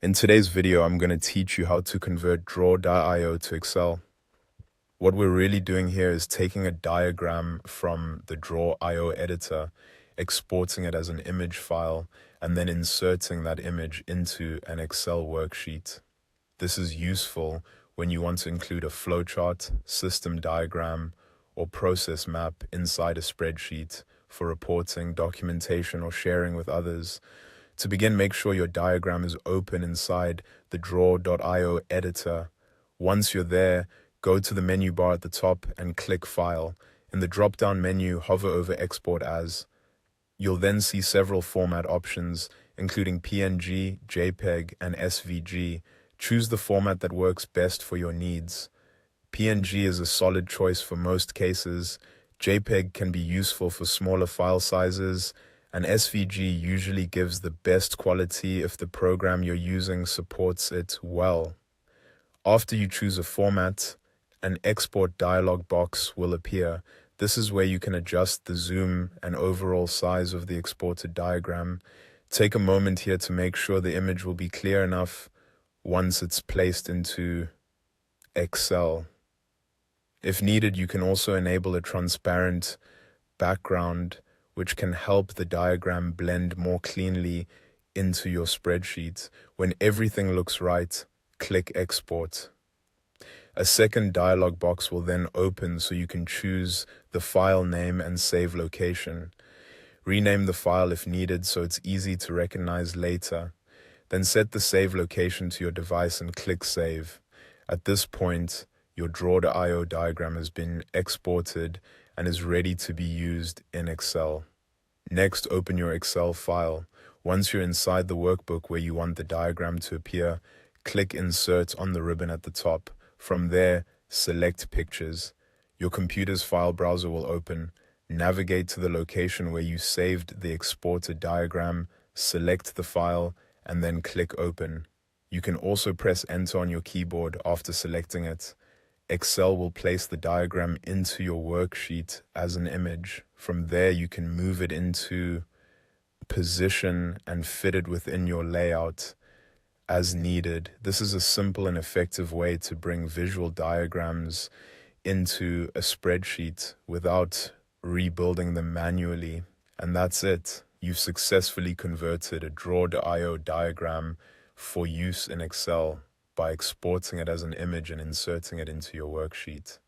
In today's video, I'm going to teach you how to convert draw.io to Excel. What we're really doing here is taking a diagram from the draw.io editor, exporting it as an image file, and then inserting that image into an Excel worksheet. This is useful when you want to include a flowchart, system diagram, or process map inside a spreadsheet for reporting, documentation, or sharing with others. To begin, make sure your diagram is open inside the draw.io editor. Once you're there, go to the menu bar at the top and click File. In the drop-down menu, hover over Export As. You'll then see several format options, including PNG, JPEG, and SVG. Choose the format that works best for your needs. PNG is a solid choice for most cases. JPEG can be useful for smaller file sizes, and SVG usually gives the best quality if the program you're using supports it well. After you choose a format, an export dialog box will appear. This is where you can adjust the zoom and overall size of the exported diagram. Take a moment here to make sure the image will be clear enough once it's placed into Excel. If needed, you can also enable a transparent background, which can help the diagram blend more cleanly into your spreadsheet. When everything looks right, click Export. A second dialog box will then open so you can choose the file name and save location. Rename the file if needed so it's easy to recognize later. Then set the save location to your device and click Save. At this point, your draw.io diagram has been exported and is ready to be used in Excel. Next, open your Excel file. Once you're inside the workbook where you want the diagram to appear, click Insert on the ribbon at the top. From there, select Pictures. Your computer's file browser will open. Navigate to the location where you saved the exported diagram, select the file, and then click Open. You can also press Enter on your keyboard after selecting it. Excel will place the diagram into your worksheet as an image. From there, you can move it into position and fit it within your layout as needed. This is a simple and effective way to bring visual diagrams into a spreadsheet without rebuilding them manually. And that's it. You've successfully converted a draw.io diagram for use in Excel by exporting it as an image and inserting it into your worksheet.